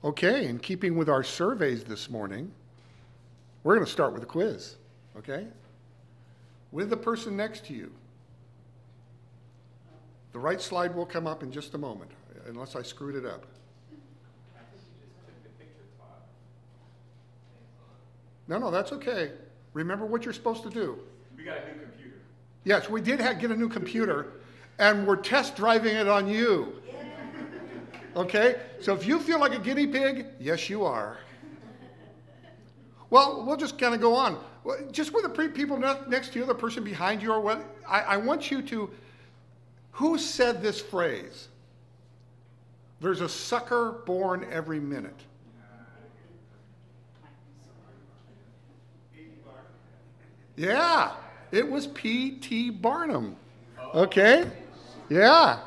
Okay, in keeping with our surveys this morning, we're going to start with a quiz, okay? With the person next to you. The right slide will come up in just a moment, unless I screwed it up. No, that's okay. Remember what you're supposed to do. We got a new computer. Yes, we did get a new computer, and we're test driving it on you. Okay? So if you feel like a guinea pig, yes, you are. Well, we'll just kind of go on. Just with the people next to you, the person behind you, or what, I want you to, who said this phrase? There's a sucker born every minute. Yeah, it was P.T. Barnum. Okay? Yeah.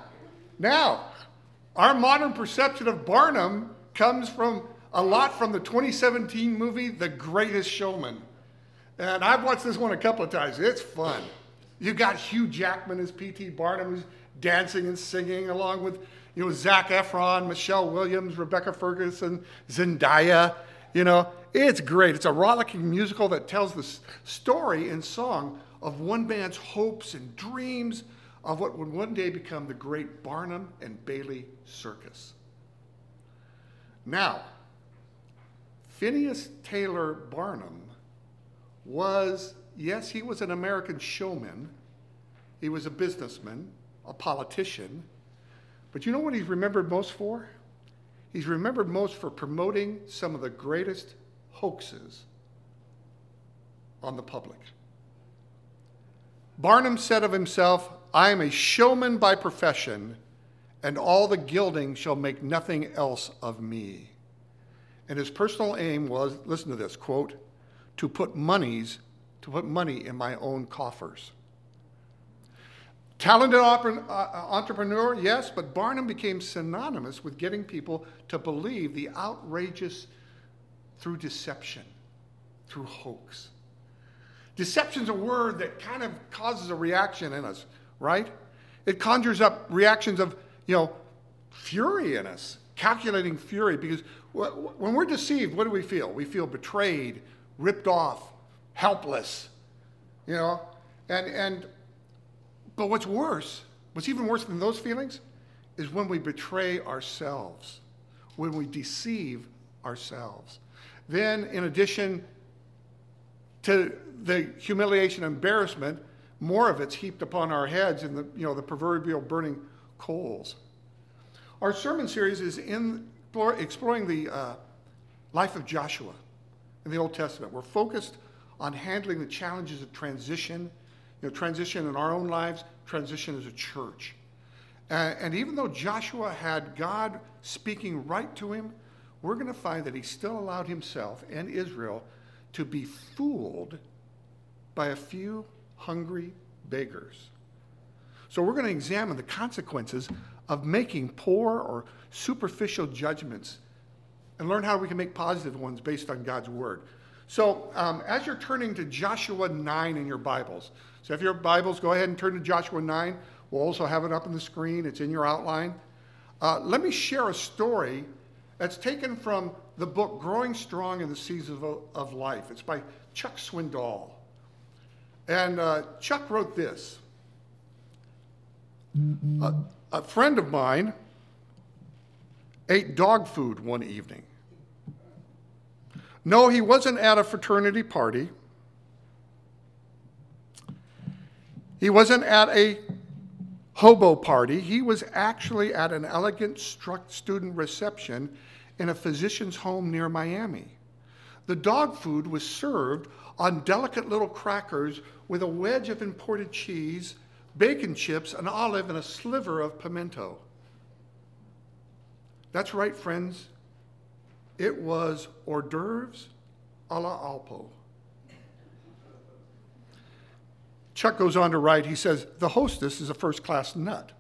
Now, our modern perception of Barnum comes from a lot from the 2017 movie, The Greatest Showman. And I've watched this one a couple of times. It's fun. You got Hugh Jackman as P.T. Barnum, who's dancing and singing, along with, Zac Efron, Michelle Williams, Rebecca Ferguson, Zendaya. It's great. It's a rollicking musical that tells the story in song of one man's hopes and dreams of what would one day become the great Barnum and Bailey Circus. Now, Phineas Taylor Barnum was, yes, he was an American showman. He was a businessman, a politician. But you know what he's remembered most for? He's remembered most for promoting some of the greatest hoaxes on the public. Barnum said of himself, "I am a showman by profession, and all the gilding shall make nothing else of me." And his personal aim was, listen to this, quote, to put money in my own coffers. Talented entrepreneur, yes, but Barnum became synonymous with getting people to believe the outrageous through deception, through hoax. Deception's a word that kind of causes a reaction in us, right? It conjures up reactions of, fury in us, calculating fury, because when we're deceived, what do we feel? We feel betrayed, ripped off, helpless, but what's even worse than those feelings, is when we betray ourselves, when we deceive ourselves. Then, in addition to the humiliation and embarrassment, more of it's heaped upon our heads in the proverbial burning coals. Our sermon series is exploring the life of Joshua in the Old Testament. We're focused on handling the challenges of transition, transition in our own lives, transition as a church. And even though Joshua had God speaking right to him, we're going to find that he still allowed himself and Israel to be fooled by a few hungry beggars. So we're going to examine the consequences of making poor or superficial judgments and learn how we can make positive ones based on God's word. So as you're turning to Joshua 9 in your Bibles, so if you have Bibles, go ahead and turn to Joshua 9. We'll also have it up on the screen. It's in your outline. Let me share a story that's taken from the book Growing Strong in the Seasons of Life. It's by Chuck Swindoll. And Chuck wrote this. A friend of mine ate dog food one evening. No, he wasn't at a fraternity party. He wasn't at a hobo party. He was actually at an elegant student reception in a physician's home near Miami. The dog food was served on delicate little crackers with a wedge of imported cheese, bacon chips, an olive, and a sliver of pimento. That's right, friends. It was hors d'oeuvres a la Alpo. Chuck goes on to write, he says, the hostess is a first-class nut.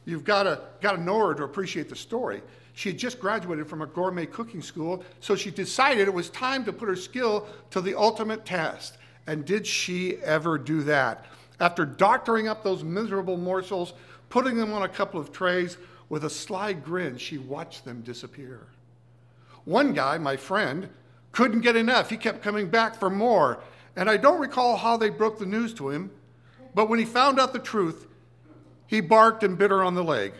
You've got to know her to appreciate the story. She had just graduated from a gourmet cooking school, so she decided it was time to put her skill to the ultimate test. And did she ever do that? After doctoring up those miserable morsels, putting them on a couple of trays, with a sly grin, she watched them disappear. One guy, my friend, couldn't get enough. He kept coming back for more. And I don't recall how they broke the news to him, but when he found out the truth, he barked and bit her on the leg.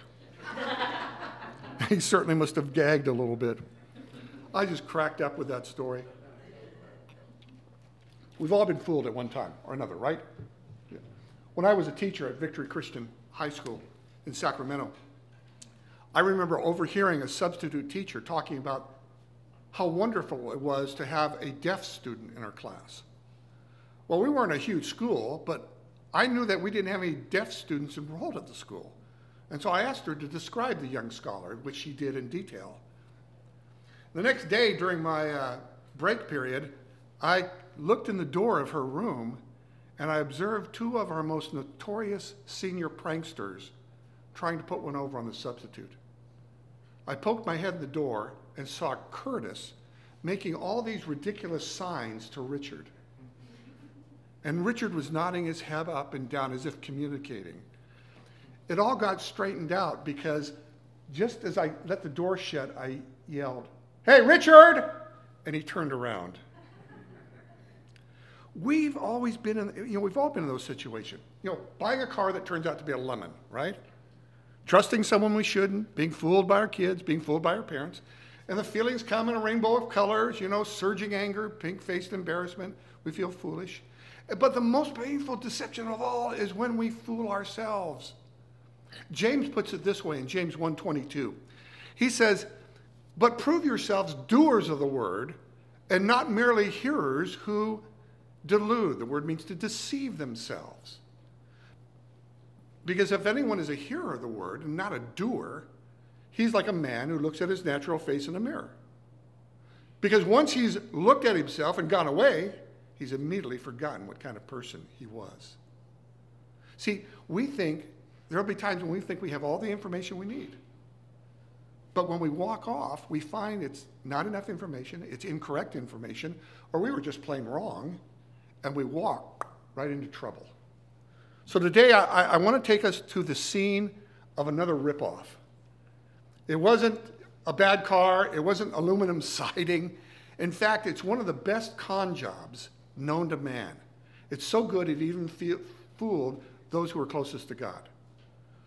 He certainly must have gagged a little bit. I just cracked up with that story. We've all been fooled at one time or another, right? Yeah. When I was a teacher at Victory Christian High School in Sacramento, I remember overhearing a substitute teacher talking about how wonderful it was to have a deaf student in our class. Well, we weren't a huge school, but I knew that we didn't have any deaf students enrolled at the school. And so I asked her to describe the young scholar, which she did in detail. The next day during my break period, I looked in the door of her room and I observed two of our most notorious senior pranksters trying to put one over on the substitute. I poked my head in the door and saw Curtis making all these ridiculous signs to Richard. And Richard was nodding his head up and down as if communicating. It all got straightened out because just as I let the door shut, I yelled, "Hey, Richard!" And he turned around. We've always been in, we've all been in those situations. Buying a car that turns out to be a lemon, right? Trusting someone we shouldn't, being fooled by our kids, being fooled by our parents. And the feelings come in a rainbow of colors, surging anger, pink-faced embarrassment. We feel foolish. But the most painful deception of all is when we fool ourselves. James puts it this way in James 1:22. He says, "But prove yourselves doers of the word, and not merely hearers who delude." The word means to deceive themselves. Because if anyone is a hearer of the word and not a doer, he's like a man who looks at his natural face in a mirror. Because once he's looked at himself and gone away, he's immediately forgotten what kind of person he was. See, there'll be times when we think we have all the information we need. But when we walk off, we find it's not enough information, it's incorrect information, or we were just plain wrong, and we walk right into trouble. So today, I want to take us to the scene of another ripoff. It wasn't a bad car, it wasn't aluminum siding. In fact, it's one of the best con jobs known to man. It's so good it even fooled those who are closest to God.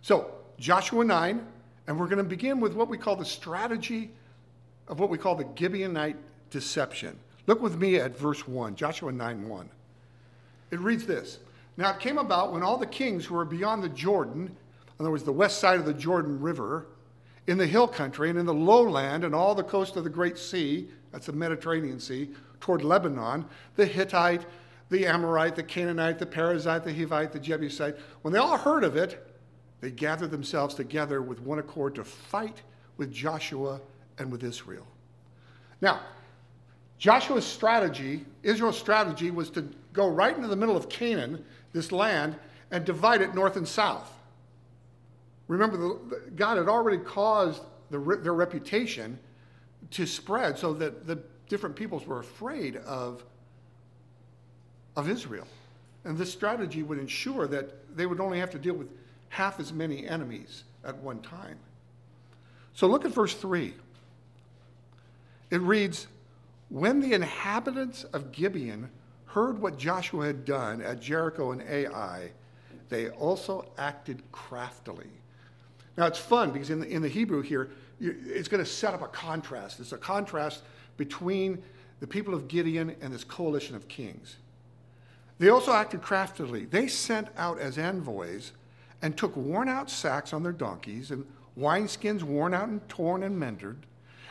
So, Joshua 9, and we're going to begin with what we call the strategy of what we call the Gibeonite deception. Look with me at verse 1, Joshua 9:1. It reads this: "Now it came about when all the kings who were beyond the Jordan," in other words, the west side of the Jordan River, "in the hill country and in the lowland and all the coast of the great sea," that's the Mediterranean Sea, "toward Lebanon, the Hittite, the Amorite, the Canaanite, the Perizzite, the Hivite, the Jebusite, when they all heard of it, they gathered themselves together with one accord to fight with Joshua and with Israel." Now, Joshua's strategy, Israel's strategy, was to go right into the middle of Canaan, this land, and divide it north and south. Remember, God had already caused their reputation to spread so that the different peoples were afraid of Israel. And this strategy would ensure that they would only have to deal with half as many enemies at one time. So look at verse 3. It reads, "When the inhabitants of Gibeon heard what Joshua had done at Jericho and Ai, they also acted craftily." Now it's fun because in the Hebrew here, it's going to set up a contrast. It's a contrast between the people of Gideon and this coalition of kings. They also acted craftily. They sent out as envoys and took worn-out sacks on their donkeys and wineskins worn out and torn and mended,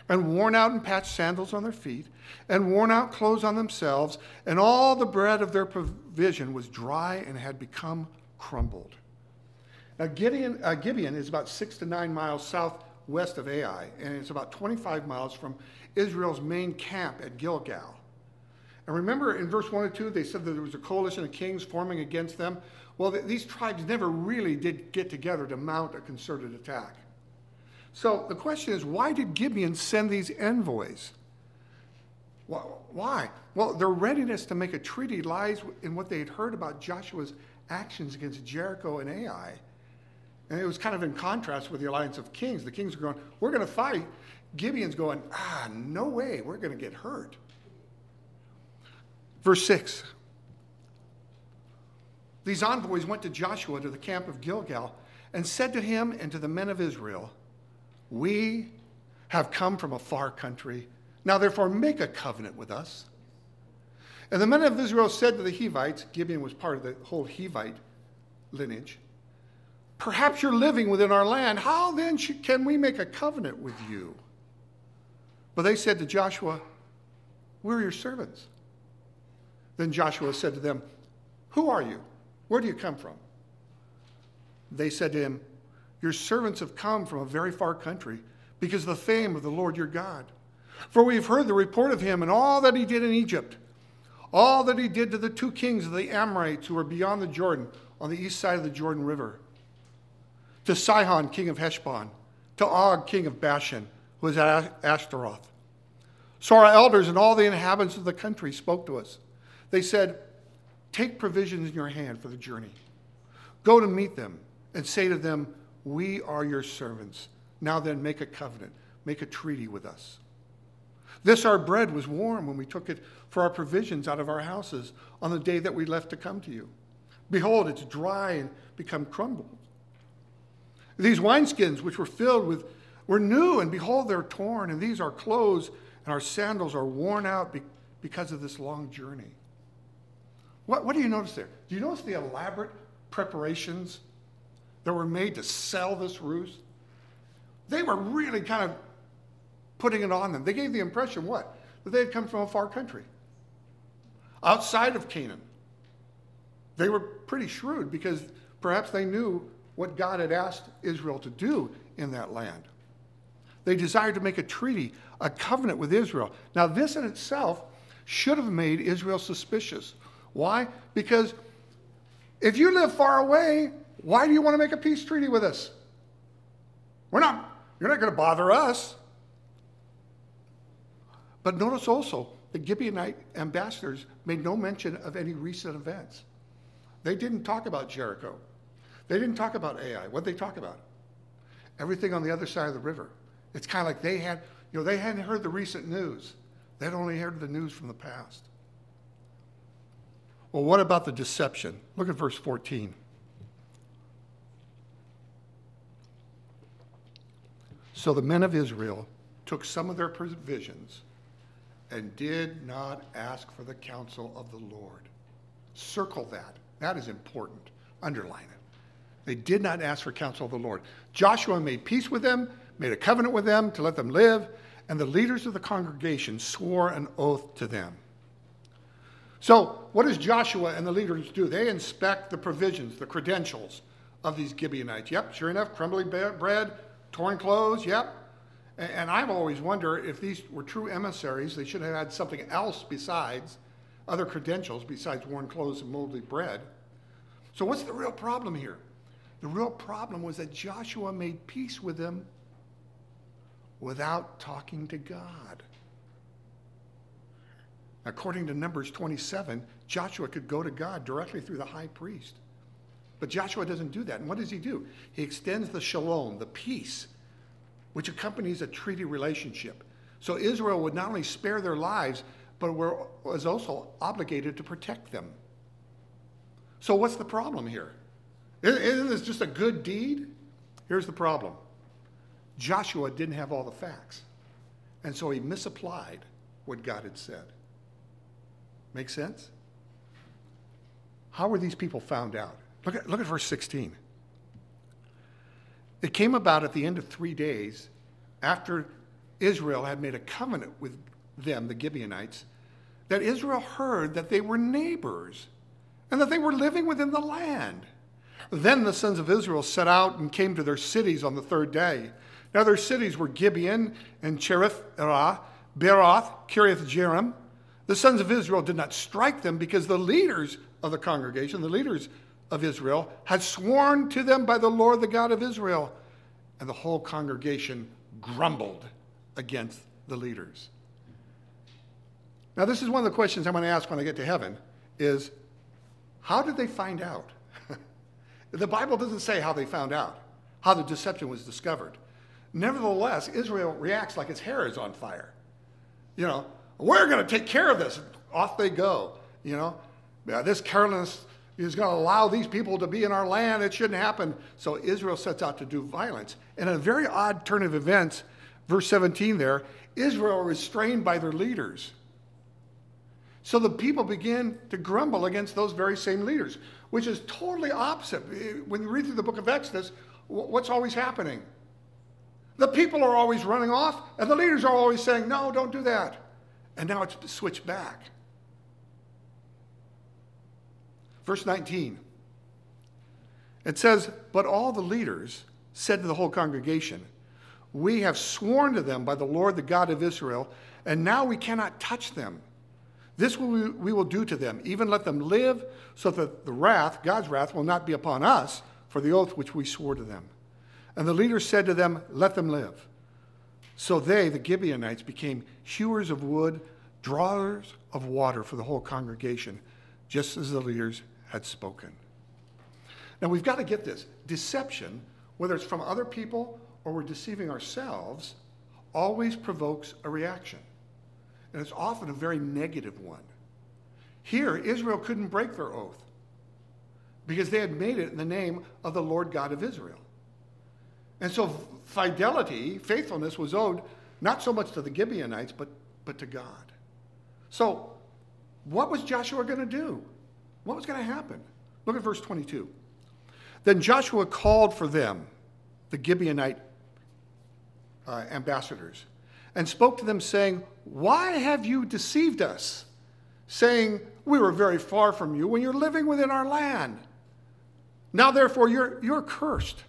and worn out and patched sandals on their feet, and worn out clothes on themselves, and all the bread of their provision was dry and had become crumbled. Now Gibeon is about 6 to 9 miles southwest of Ai, and it's about 25 miles from Israel's main camp at Gilgal. And remember in verse 1 and 2, they said that there was a coalition of kings forming against them. Well, these tribes never really did get together to mount a concerted attack. So the question is, why did Gibeon send these envoys? Why? Well, their readiness to make a treaty lies in what they had heard about Joshua's actions against Jericho and Ai. And it was kind of in contrast with the alliance of kings. The kings are going, we're going to fight. Gibeon's going, no way, we're going to get hurt. Verse 6. These envoys went to Joshua to the camp of Gilgal and said to him and to the men of Israel, we have come from a far country. Now therefore make a covenant with us. And the men of Israel said to the Hivites, Gibeon was part of the whole Hivite lineage, perhaps you're living within our land. How then can we make a covenant with you? But they said to Joshua, we're your servants. Then Joshua said to them, who are you? Where do you come from? They said to him, your servants have come from a very far country because of the fame of the Lord your God. For we have heard the report of him and all that he did in Egypt, all that he did to the 2 kings of the Amorites who were beyond the Jordan on the east side of the Jordan River, to Sihon, king of Heshbon, to Og, king of Bashan, who was at Ashtaroth. So our elders and all the inhabitants of the country spoke to us. They said, take provisions in your hand for the journey. Go to meet them and say to them, we are your servants. Now then, make a covenant, make a treaty with us. This our bread was warm when we took it for our provisions out of our houses on the day that we left to come to you. Behold, it's dry and become crumbled. These wineskins which were filled with were new, and behold, they're torn, and these are clothes, and our sandals are worn out because of this long journey. What do you notice there? Do you notice the elaborate preparations that were made to sell this ruse? They were really kind of putting it on them. They gave the impression, what? That they had come from a far country, outside of Canaan. They were pretty shrewd because perhaps they knew what God had asked Israel to do in that land. They desired to make a treaty, a covenant with Israel. Now, this in itself should have made Israel suspicious. Why? Because if you live far away, why do you want to make a peace treaty with us? You're not going to bother us. But notice also, the Gibeonite ambassadors made no mention of any recent events. They didn't talk about Jericho. They didn't talk about Ai. What did they talk about? Everything on the other side of the river. It's kind of like they hadn't heard the recent news. They'd only heard the news from the past. Well, what about the deception? Look at verse 14. So the men of Israel took some of their provisions and did not ask for the counsel of the Lord. Circle that. That is important. Underline it. They did not ask for counsel of the Lord. Joshua made peace with them, made a covenant with them to let them live, and the leaders of the congregation swore an oath to them. So what does Joshua and the leaders do? They inspect the provisions, the credentials of these Gibeonites. Yep, sure enough, crumbly bread, torn clothes, yep. And I've always wondered if these were true emissaries, they should have had something else besides, other credentials besides worn clothes and moldy bread. So what's the real problem here? The real problem was that Joshua made peace with them without talking to God. According to Numbers 27, Joshua could go to God directly through the high priest. But Joshua doesn't do that. And what does he do? He extends the shalom, the peace, which accompanies a treaty relationship. So Israel would not only spare their lives, but was also obligated to protect them. So what's the problem here? Isn't this just a good deed? Here's the problem. Joshua didn't have all the facts. And so he misapplied what God had said. Make sense? How were these people found out? Look at verse 16. It came about at the end of 3 days, after Israel had made a covenant with them, the Gibeonites, that Israel heard that they were neighbors and that they were living within the land. Then the sons of Israel set out and came to their cities on the 3rd day. Now their cities were Gibeon and Cherith-erah, Beeroth, Kiriath-jearim. The sons of Israel did not strike them because the leaders of the congregation, the leaders of Israel, had sworn to them by the Lord, the God of Israel. And the whole congregation grumbled against the leaders. Now, this is one of the questions I'm going to ask when I get to heaven, is how did they find out? The Bible doesn't say how they found out. how the deception was discovered. Nevertheless, Israel reacts like its hair is on fire. You know, we're going to take care of this. Off they go. You know, this carelessness is going to allow these people to be in our land. It shouldn't happen. So Israel sets out to do violence. And in a very odd turn of events, verse 17 there, Israel is restrained by their leaders. So the people begin to grumble against those very same leaders, which is totally opposite. When you read through the book of Exodus, what's always happening? The people are always running off, and the leaders are always saying, no, don't do that. And now it's switched back. Verse 19. It says, but all the leaders said to the whole congregation, we have sworn to them by the Lord, the God of Israel, and now we cannot touch them. This we will do to them, even let them live, so that the wrath, God's wrath, will not be upon us for the oath which we swore to them. And the leaders said to them, let them live. So they, the Gibeonites, became hewers of wood, drawers of water for the whole congregation, just as the leaders had spoken. Now we've got to get this. Deception, whether it's from other people or we're deceiving ourselves, always provokes a reaction. And it's often a very negative one. Here, Israel couldn't break their oath because they had made it in the name of the Lord God of Israel. And so fidelity, faithfulness was owed not so much to the Gibeonites, but to God. So what was Joshua going to do? What was going to happen? Look at verse 22. Then Joshua called for them, the Gibeonite ambassadors, and spoke to them, saying, why have you deceived us, saying, we were very far from you when you're living within our land? Now, therefore, you're cursed,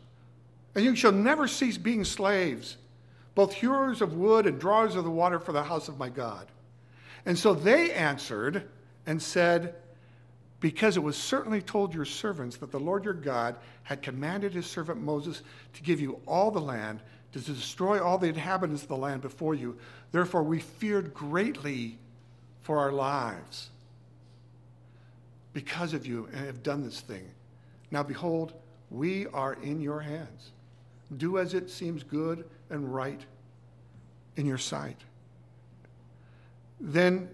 and you shall never cease being slaves, both hewers of wood and drawers of the water for the house of my God. And so they answered and said, because it was certainly told your servants that the Lord your God had commanded his servant Moses to give you all the land, to destroy all the inhabitants of the land before you. Therefore, we feared greatly for our lives because of you and have done this thing. Now, behold, we are in your hands. Do as it seems good and right in your sight. Then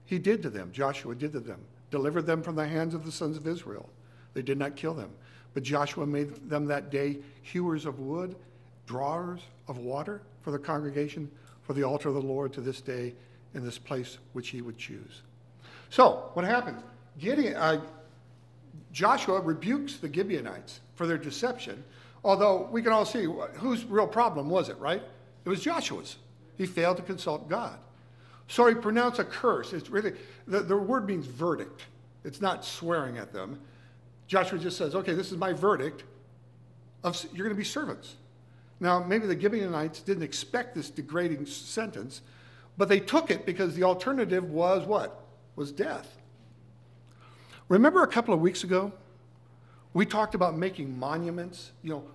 he did to them, Joshua did to them, delivered them from the hands of the sons of Israel. They did not kill them. But Joshua made them that day hewers of wood, drawers of water for the congregation, for the altar of the Lord to this day in this place which he would choose. So what happens? Joshua rebukes the Gibeonites for their deception, although we can all see whose real problem was it, right? It was Joshua's. He failed to consult God. So he pronounced a curse. It's really, the word means verdict. It's not swearing at them. Joshua just says, okay, this is my verdict. You're going to be servants. Now, maybe the Gibeonites didn't expect this degrading sentence, but they took it because the alternative was what? Was death. Remember a couple of weeks ago, we talked about making monuments,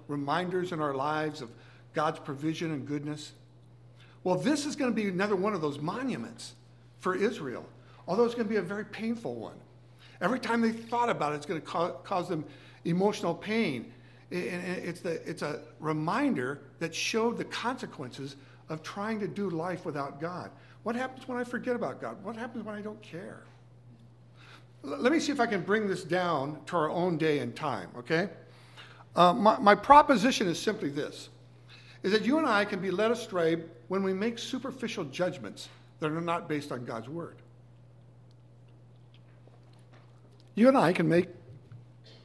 reminders in our lives of God's provision and goodness. Well, this is going to be another one of those monuments for Israel, although it's going to be a very painful one. Every time they thought about it, it's going to cause them emotional pain. It's a reminder that showed the consequences of trying to do life without God. What happens when I forget about God? What happens when I don't care? Let me see if I can bring this down to our own day and time, okay? My proposition is simply this, is that you and I can be led astray when we make superficial judgments that are not based on God's word. You and I can make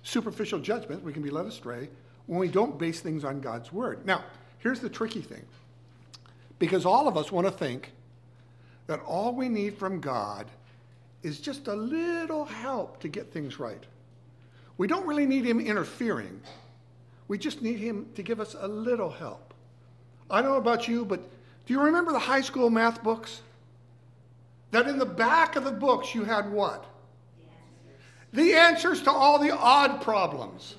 superficial judgments. We can be led astray when we don't base things on God's word. Now, here's the tricky thing. Because all of us want to think that all we need from God is just a little help to get things right. We don't really need him interfering. We just need him to give us a little help. I don't know about you, but do you remember the high school math books? That in the back of the books you had what? The answers to all the odd problems.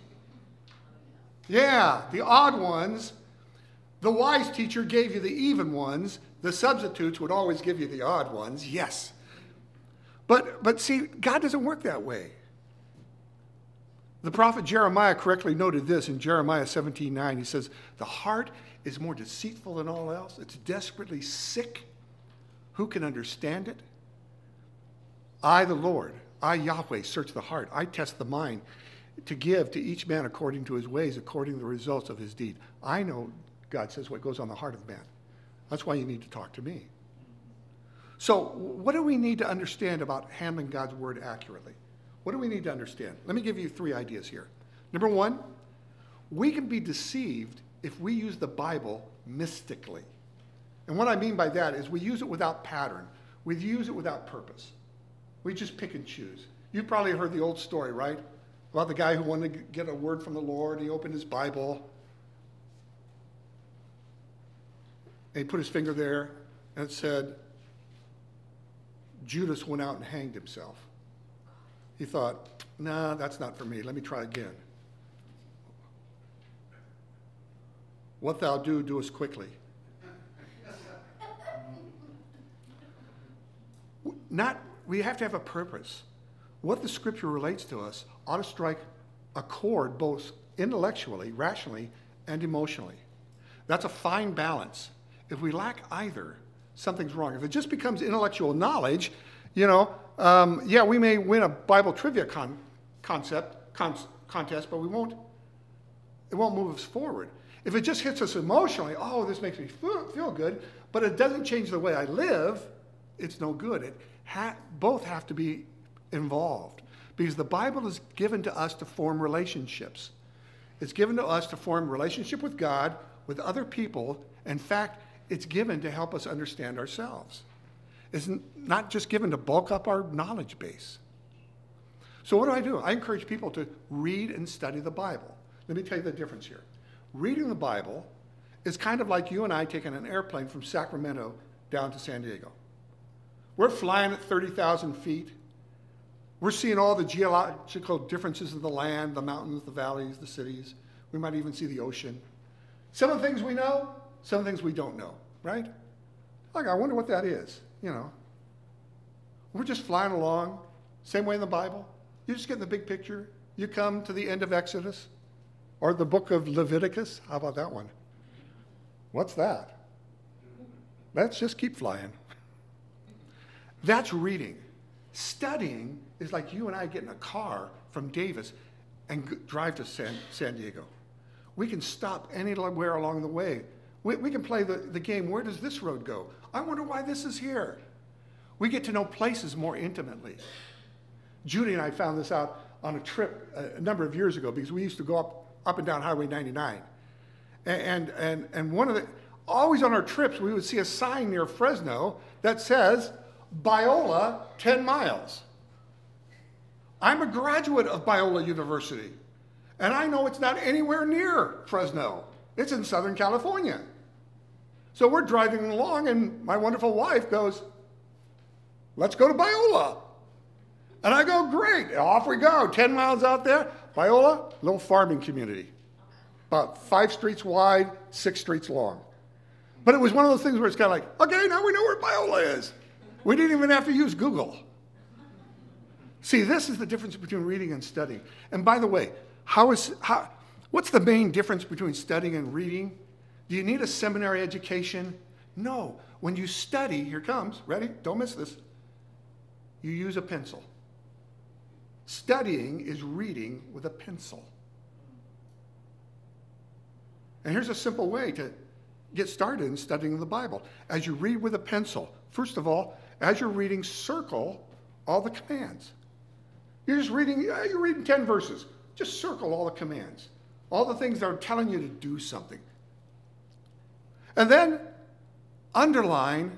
Yeah, the odd ones. The wise teacher gave you the even ones. The substitutes would always give you the odd ones. Yes. But see, God doesn't work that way. The prophet Jeremiah correctly noted this in Jeremiah 17:9. He says, the heart is more deceitful than all else. It's desperately sick. Who can understand it? I, the Lord, I, Yahweh, search the heart. I test the mind to give to each man according to his ways, according to the results of his deed. I know, God says, what goes on the heart of man. That's why you need to talk to me. So what do we need to understand about handling God's word accurately? What do we need to understand? Let me give you 3 ideas here. Number 1, we can be deceived if we use the Bible mystically. And what I mean by that is we use it without pattern. We use it without purpose. We just pick and choose. You've probably heard the old story, right? About the guy who wanted to get a word from the Lord. He opened his Bible. And he put his finger there, and it said, Judas went out and hanged himself. He thought, nah, that's not for me. Let me try again. What thou do, doest quickly. We have to have a purpose. What the scripture relates to us ought to strike a chord both intellectually, rationally, and emotionally. That's a fine balance. If we lack either, something's wrong. If it just becomes intellectual knowledge, yeah, we may win a Bible trivia contest, but it won't move us forward. If it just hits us emotionally, oh, this makes me feel good, but it doesn't change the way I live, it's no good. Both have to be involved because the Bible is given to us to form relationships. It's given to us to form relationship with God, with other people. In fact, it's given to help us understand ourselves. It's not just given to bulk up our knowledge base. So what do? I encourage people to read and study the Bible. Let me tell you the difference here. Reading the Bible is kind of like you and I taking an airplane from Sacramento down to San Diego. We're flying at 30,000 feet. We're seeing all the geological differences of the land, the mountains, the valleys, the cities. We might even see the ocean. Some of the things we know, some of the things we don't know, right? Like, I wonder what that is, We're just flying along, same way in the Bible. You just get in the big picture. You come to the end of Exodus or the book of Leviticus. How about that one? What's that? Let's just keep flying. That's reading. Studying is like you and I get in a car from Davis and drive to San Diego. We can stop anywhere along the way. We can play the game, where does this road go? I wonder why this is here. We get to know places more intimately. Judy and I found this out on a trip a number of years ago because we used to go up and down Highway 99. And one of always on our trips, we would see a sign near Fresno that says, Biola, 10 miles. I'm a graduate of Biola University, and I know it's not anywhere near Fresno. It's in Southern California. So we're driving along, and my wonderful wife goes, let's go to Biola. And I go, great, and off we go, 10 miles out there. Biola, little farming community, about 5 streets wide, 6 streets long. But it was one of those things where it's kind of like, okay, now we know where Biola is. We didn't even have to use Google. See, this is the difference between reading and studying. And by the way, what's the main difference between studying and reading? Do you need a seminary education? No. When you study, here comes, ready? Don't miss this. You use a pencil. Studying is reading with a pencil. And here's a simple way to get started in studying the Bible. As you read with a pencil, first of all, as you're reading, circle all the commands. You're reading 10 verses. Just circle all the commands, all the things that are telling you to do something. And then underline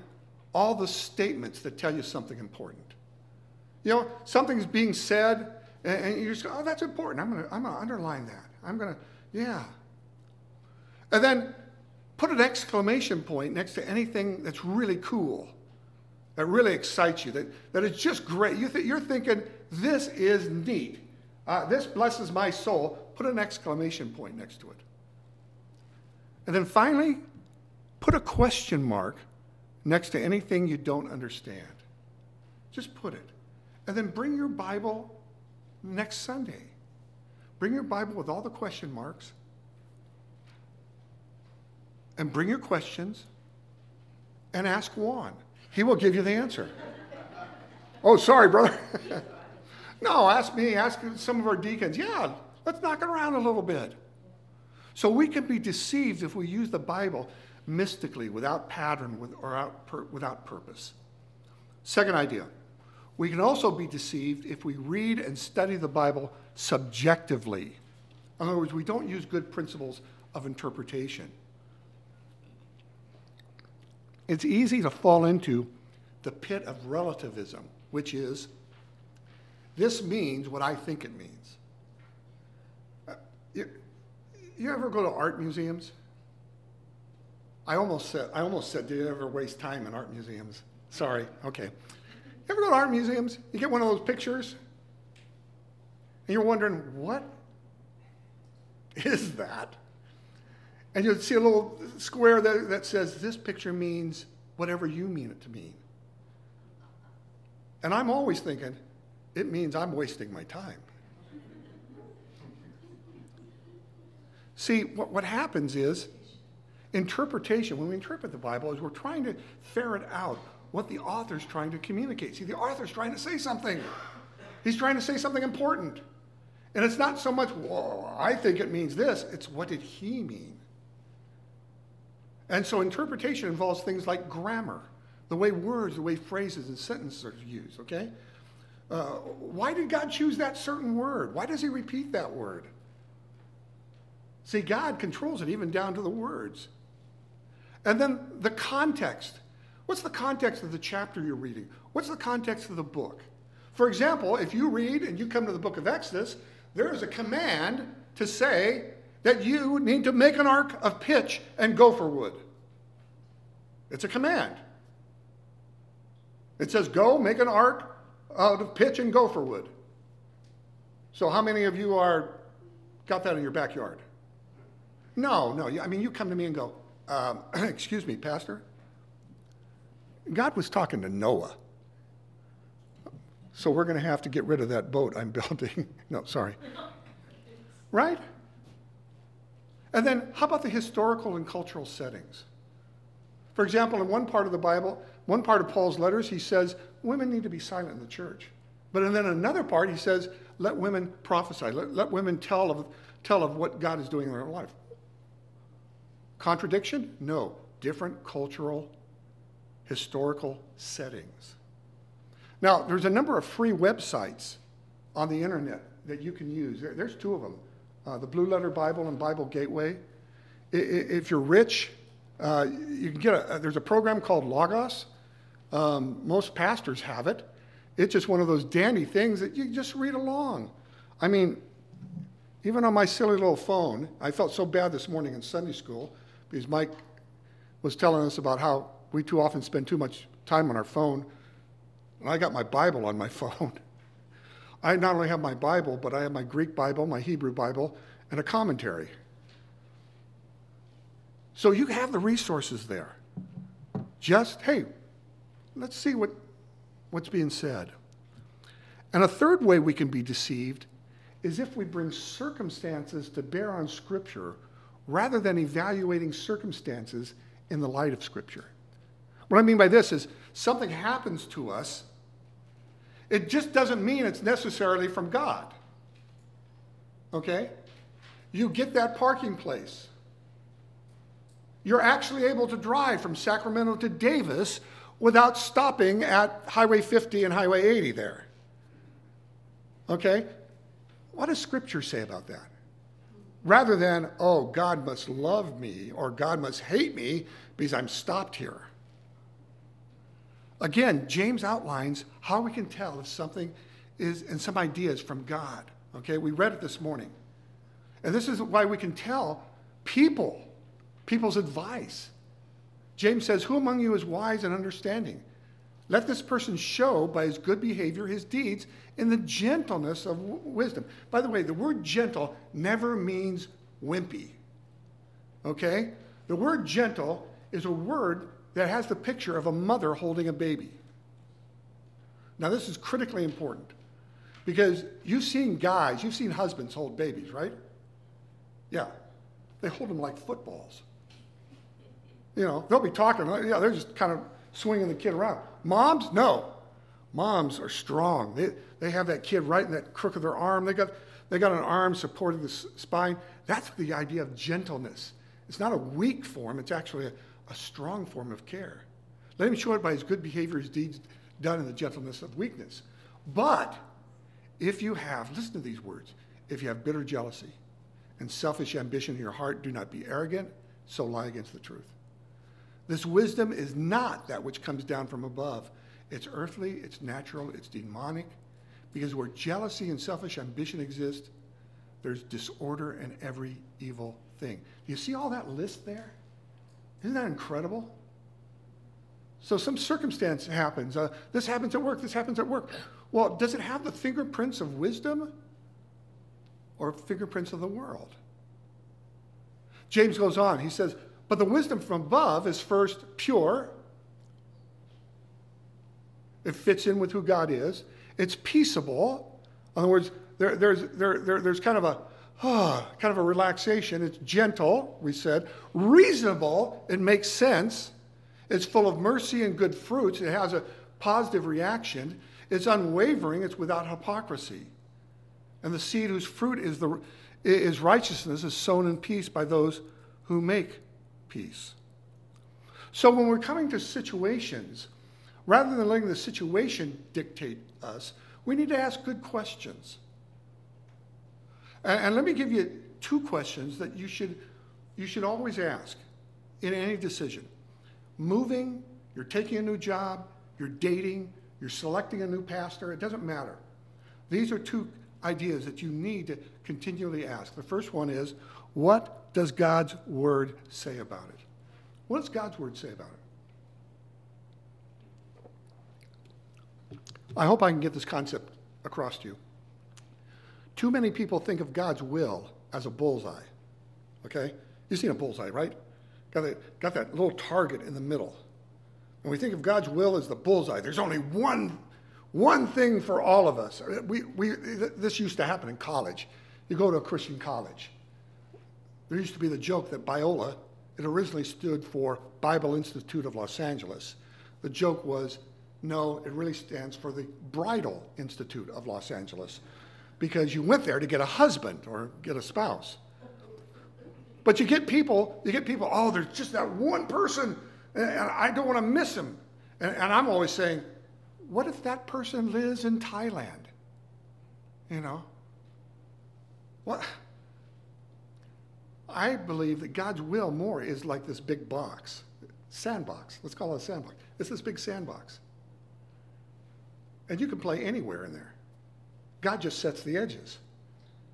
all the statements that tell you something important. Something's being said, and you just go, oh, that's important. I'm gonna underline that. Yeah. And then put an exclamation point next to anything that's really cool, that really excites you, that is just great. You're thinking, this is neat. This blesses my soul. Put an exclamation point next to it. And then finally, put a question mark next to anything you don't understand. Just put it. And then bring your Bible next Sunday. Bring your Bible with all the question marks. And bring your questions and ask Juan. He will give you the answer. Oh, sorry, brother. No, ask me, ask some of our deacons. Yeah, let's knock it around a little bit. So we can be deceived if we use the Bible mystically, without pattern, without purpose. Second idea, we can also be deceived if we read and study the Bible subjectively. In other words, we don't use good principles of interpretation. It's easy to fall into the pit of relativism, which is, this means what I think it means. You ever go to art museums? I almost said, do you ever waste time in art museums? Sorry, okay. You ever go to art museums? You get one of those pictures, and you're wondering, what is that? And you'll see a little square that says, this picture means whatever you mean it to mean. And I'm always thinking, it means I'm wasting my time. See, what happens is, interpretation, when we interpret the Bible, is we're trying to ferret out what the author's trying to communicate. See, the author's trying to say something. He's trying to say something important. And it's not so much, well, I think it means this, it's what did he mean? And so interpretation involves things like grammar, the way words, the way phrases and sentences are used, okay? Why did God choose that certain word? Why does he repeat that word? See, God controls it even down to the words. And then the context. What's the context of the chapter you're reading? What's the context of the book? For example, if you read and you come to the book of Exodus, there is a command to say that you need to make an ark of pitch and gopher wood. It's a command. It says, go make an ark out of pitch and gopher wood. So how many of you got that in your backyard? No. I mean, you come to me and go, excuse me, Pastor. God was talking to Noah. So we're going to have to get rid of that boat I'm building. No, sorry. Right? And then how about the historical and cultural settings? For example, in one part of the Bible, one part of Paul's letters, he says, women need to be silent in the church. But then in another part, he says, let women prophesy. Let women tell of what God is doing in their life. Contradiction? No. Different cultural, historical settings. Now, there's a number of free websites on the internet that you can use. There's two of them. The Blue Letter Bible and Bible Gateway. If you're rich, you can get there's a program called Logos. Most pastors have it. It's just one of those dandy things that you just read along. I mean, even on my silly little phone, I felt so bad this morning in Sunday school because Mike was telling us about how we too often spend too much time on our phone. And I got my Bible on my phone. I not only have my Bible, but I have my Greek Bible, my Hebrew Bible, and a commentary. So you have the resources there. Just, hey, let's see what's being said. And a third way we can be deceived is if we bring circumstances to bear on Scripture rather than evaluating circumstances in the light of Scripture. What I mean by this is something happens to us. It just doesn't mean it's necessarily from God. Okay? You get that parking place. You're actually able to drive from Sacramento to Davis without stopping at Highway 50 and Highway 80 there. Okay? What does Scripture say about that? Rather than, oh, God must love me or God must hate me because I'm stopped here. Again, James outlines how we can tell if something is, and some ideas from God. Okay, we read it this morning. And this is why we can tell people's advice. James says, who among you is wise and understanding? Let this person show by his good behavior his deeds in the gentleness of wisdom. By the way, the word gentle never means wimpy. Okay? The word gentle is a word that has the picture of a mother holding a baby. Now, this is critically important Because you've seen husbands hold babies, right? Yeah. They hold them like footballs. You know, they'll be talking, yeah, they're just kind of swinging the kid around. Moms, no. Moms are strong. They have that kid right in that crook of their arm. They got an arm supporting the spine. That's the idea of gentleness. It's not a weak form. It's actually a strong form of care. Let him show it by his good behavior, his deeds done in the gentleness of weakness. But if you have, listen to these words, if you have bitter jealousy and selfish ambition in your heart, do not be arrogant, so lie against the truth. This wisdom is not that which comes down from above. It's earthly, it's natural, it's demonic, because where jealousy and selfish ambition exist, there's disorder and every evil thing. Do you see all that list there? Isn't that incredible? So some circumstance happens. This happens at work, this happens at work. Well, does it have the fingerprints of wisdom or fingerprints of the world? James goes on, he says, but the wisdom from above is first pure. It fits in with who God is. It's peaceable. In other words, there's kind of a relaxation. It's gentle, we said. Reasonable, it makes sense. It's full of mercy and good fruits. It has a positive reaction. It's unwavering. It's without hypocrisy. And the seed whose fruit is righteousness is sown in peace by those who make peace. So when we're coming to situations, rather than letting the situation dictate us, we need to ask good questions. And let me give you 2 questions that you should always ask in any decision. Moving, you're taking a new job, you're dating, you're selecting a new pastor, it doesn't matter. These are 2 ideas that you need to continually ask. The first one is, what does God's word say about it? What does God's word say about it? I hope I can get this concept across to you. Too many people think of God's will as a bullseye. Okay? You've seen a bullseye, right? Got that little target in the middle. And we think of God's will as the bullseye. There's only one thing for all of us. This used to happen in college. You go to a Christian college. There used to be the joke that Biola, it originally stood for Bible Institute of Los Angeles. The joke was, no, it really stands for the Bridal Institute of Los Angeles, because you went there to get a husband or get a spouse. But you get people, oh, there's just that one person, and I don't want to miss him. And I'm always saying, what if that person lives in Thailand? You know? What? I believe that God's will more is like this big box, sandbox. Let's call it a sandbox. It's this big sandbox. And you can play anywhere in there. God just sets the edges.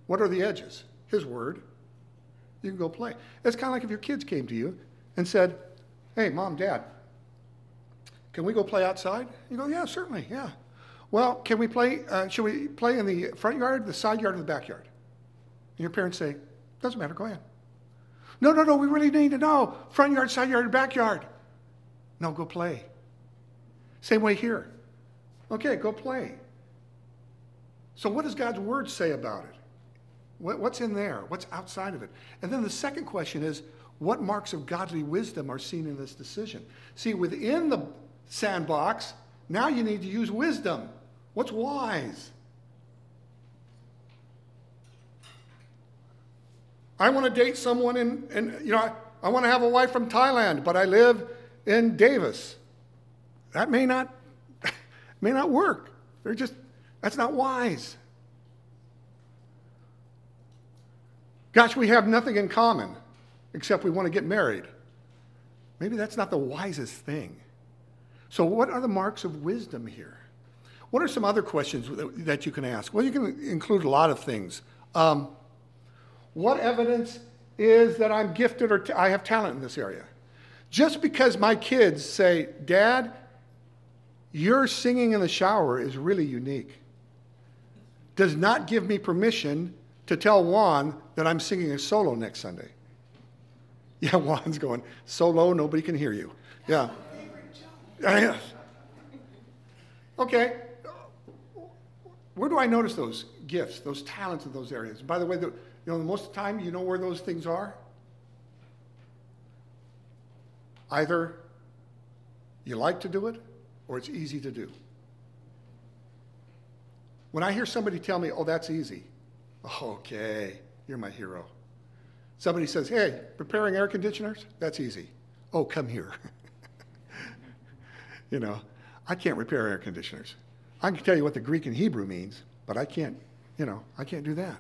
What are the edges? His word. You can go play. It's kind of like if your kids came to you and said, hey, Mom, Dad, can we go play outside? You go, yeah, certainly, yeah. Well, can we play, should we play in the front yard, the side yard, or the backyard? And your parents say, doesn't matter, go ahead. No, we really need to know. Front yard, side yard, or backyard. No, go play. Same way here. Okay, go play. So what does God's word say about it? What's in there? What's outside of it? And then the second question is, what marks of godly wisdom are seen in this decision? See, within the sandbox, now you need to use wisdom. What's wise? I want to date someone I want to have a wife from Thailand, but I live in Davis. That may not work. That's not wise. Gosh, we have nothing in common except we want to get married. Maybe that's not the wisest thing. So what are the marks of wisdom here? What are some other questions that you can ask? Well, you can include a lot of things. What evidence is that I'm gifted or I have talent in this area? Just because my kids say, Dad, your singing in the shower is really unique, does not give me permission to tell Juan that I'm singing a solo next Sunday. Yeah, Juan's going, solo, nobody can hear you. Yeah. Okay. where do I notice those gifts, those talents in those areas? By the way, most of the time, you know where those things are? Either you like to do it, or it's easy to do. When I hear somebody tell me, oh, that's easy, okay, you're my hero. Somebody says, hey, repairing air conditioners, that's easy. Oh, come here. I can't repair air conditioners. I can tell you what the Greek and Hebrew means, but I can't do that.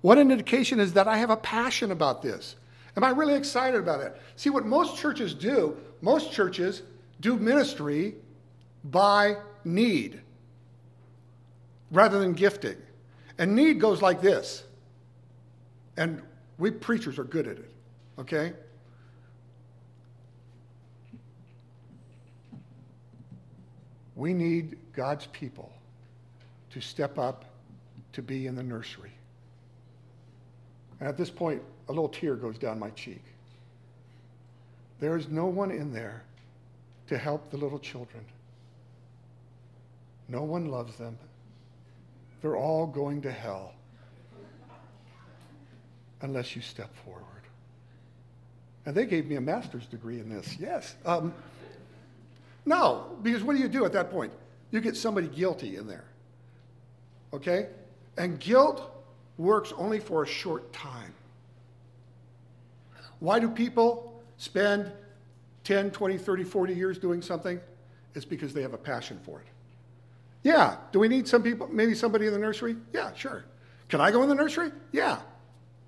What an indication is that I have a passion about this. Am I really excited about it? See, what most churches do ministry by need rather than gifting. And need goes like this. And we preachers are good at it, okay? We need God's people to step up to be in the nursery. And at this point, a little tear goes down my cheek. There is no one in there to help the little children. No one loves them. They're all going to hell unless you step forward. And they gave me a master's degree in this, yes. No, because what do you do at that point? You get somebody guilty in there, okay? And guilt works only for a short time. Why do people spend 10, 20, 30, 40 years doing something? It's because they have a passion for it. Yeah, do we need some people, maybe somebody in the nursery? Yeah, sure. Can I go in the nursery? Yeah.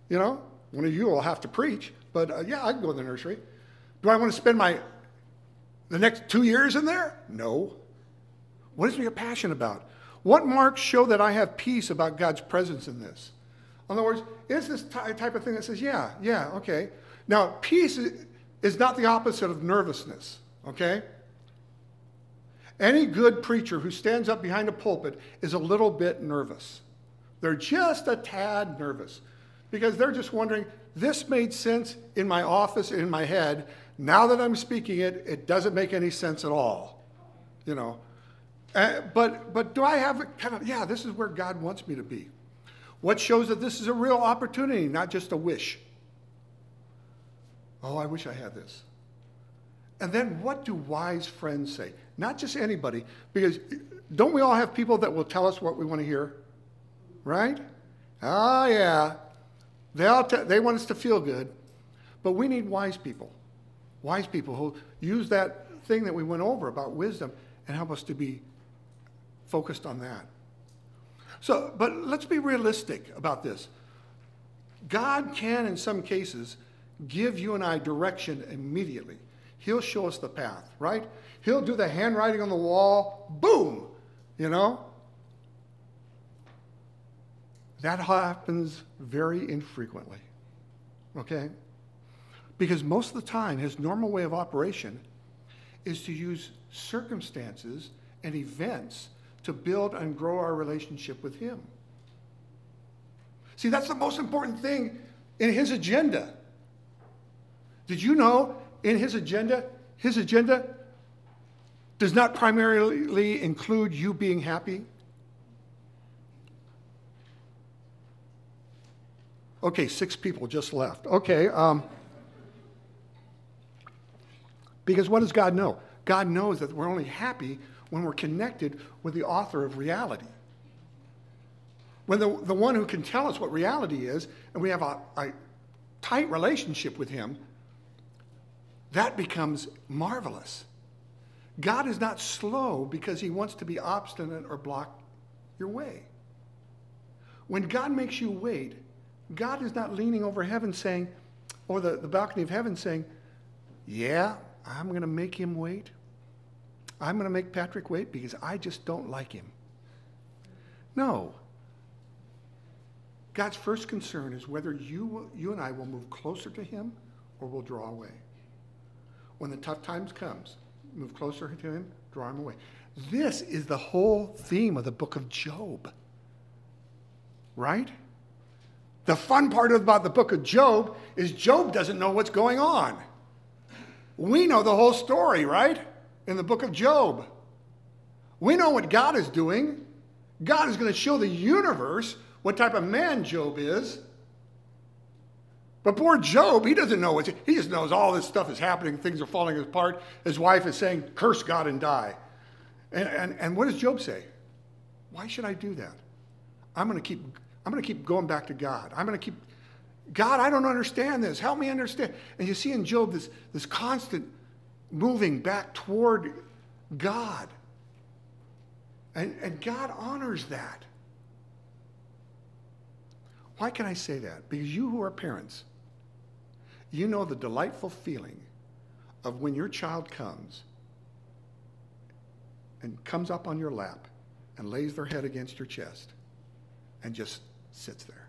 One of you will have to preach, but yeah, I can go in the nursery. Do I want to spend the next 2 years in there? No. What is my passion about? What marks show that I have peace about God's presence in this? In other words, it's this type of thing that says, yeah, okay. Now, peace is not the opposite of nervousness, okay? Any good preacher who stands up behind a pulpit is a little bit nervous. They're just a tad nervous because they're just wondering, this made sense in my office, in my head. Now that I'm speaking it, it doesn't make any sense at all, But do I have this is where God wants me to be. What shows that this is a real opportunity, not just a wish? Oh, I wish I had this. And then what do wise friends say? Not just anybody, because don't we all have people that will tell us what we want to hear? Right? Oh, yeah. They want us to feel good. But we need wise people. Wise people who use that thing that we went over about wisdom and help us to be focused on that. But let's be realistic about this. God can, in some cases, give you and I direction immediately. He'll show us the path, right? He'll do the handwriting on the wall, boom, That happens very infrequently, okay? Because most of the time, his normal way of operation is to use circumstances and events to build and grow our relationship with him. See, that's the most important thing in his agenda. Did you know in his agenda does not primarily include you being happy? Okay, 6 people just left. Okay, because what does God know? God knows that we're only happy when we're connected with the author of reality. When the one who can tell us what reality is, and we have a tight relationship with him, that becomes marvelous. God is not slow because he wants to be obstinate or block your way. When God makes you wait, God is not leaning over heaven saying, or the balcony of heaven saying, yeah, I'm going to make him wait. I'm going to make Patrick wait because I just don't like him. No. God's first concern is whether you and I will move closer to him or will draw away. When the tough times comes, move closer to him, draw him away. This is the whole theme of the book of Job. Right? The fun part about the book of Job is Job doesn't know what's going on. We know the whole story, right? In the book of Job. We know what God is doing. God is going to show the universe what type of man Job is. But poor Job, he doesn't know what, he just knows all this stuff is happening, things are falling apart. His wife is saying, curse God and die. And what does Job say? Why should I do that? I'm going to keep going back to God. God, I don't understand this. Help me understand. And you see in Job this constant moving back toward God. And God honors that. Why can I say that? Because you who are parents, you know the delightful feeling of when your child comes up on your lap and lays their head against your chest and just sits there.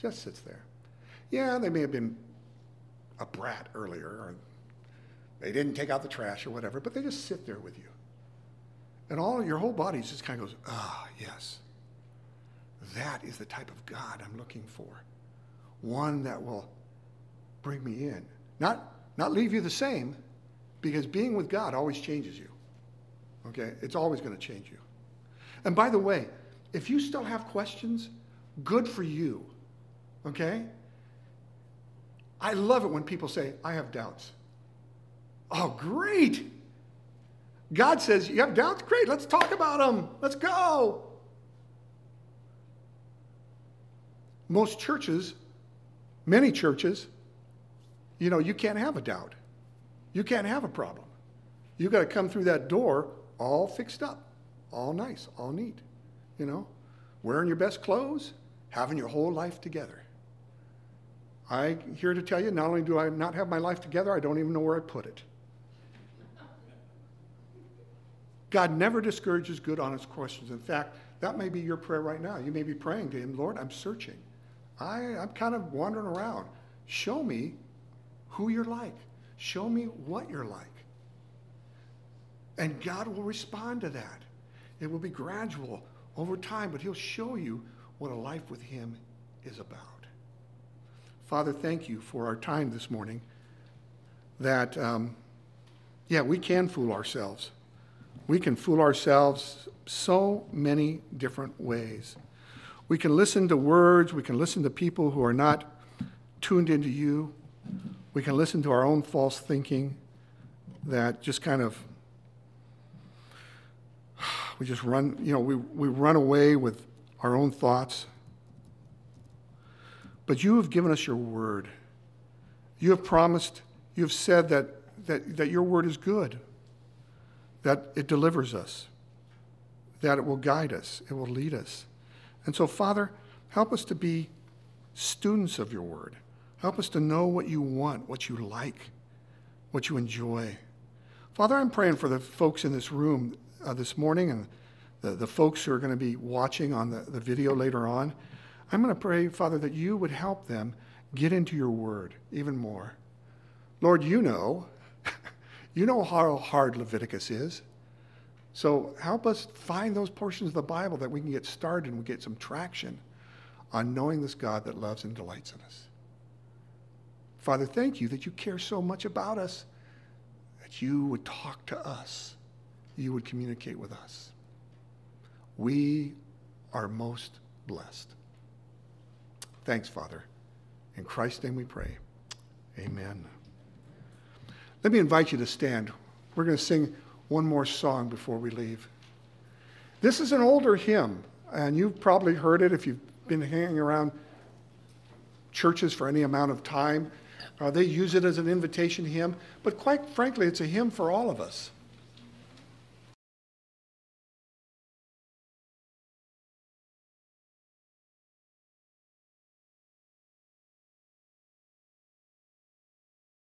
Just sits there. Yeah, they may have been a brat earlier, or they didn't take out the trash or whatever, but they just sit there with you. And your whole body just kind of goes, yes. That is the type of God I'm looking for. One that will bring me in. Not leave you the same, because being with God always changes you. Okay? It's always going to change you. And by the way, if you still have questions, good for you. Okay? I love it when people say, I have doubts. Oh, great. God says, you have doubts? Great, let's talk about them. Let's go. Most churches, many churches, you can't have a doubt. You can't have a problem. You got to come through that door all fixed up, all nice, all neat. Wearing your best clothes, having your whole life together. I'm here to tell you, not only do I not have my life together, I don't even know where I put it. God never discourages good, honest questions. In fact, that may be your prayer right now. You may be praying to him, Lord, I'm searching. I'm kind of wandering around. Show me who you're like. Show me what you're like. And God will respond to that. It will be gradual over time, but he'll show you what a life with him is about. Father, thank you for our time this morning that, we can fool ourselves. We can fool ourselves so many different ways. We can listen to words. We can listen to people who are not tuned into you. We can listen to our own false thinking that just kind of, we just run, we run away with our own thoughts. But you have given us your word. You have promised, you have said that your word is good, that it delivers us, that it will guide us, it will lead us. And so, Father, help us to be students of your word. Help us to know what you want, what you like, what you enjoy. Father, I'm praying for the folks in this room this morning and the folks who are going to be watching on the video later on. I'm going to pray, Father, that you would help them get into your word even more. Lord, you know how hard Leviticus is. So help us find those portions of the Bible that we can get started and we get some traction on knowing this God that loves and delights in us. Father, thank you that you care so much about us, that you would talk to us, you would communicate with us. We are most blessed. Thanks, Father. In Christ's name we pray. Amen. Let me invite you to stand. We're going to sing one more song before we leave. This is an older hymn, and you've probably heard it if you've been hanging around churches for any amount of time. They use it as an invitation hymn, but quite frankly, it's a hymn for all of us.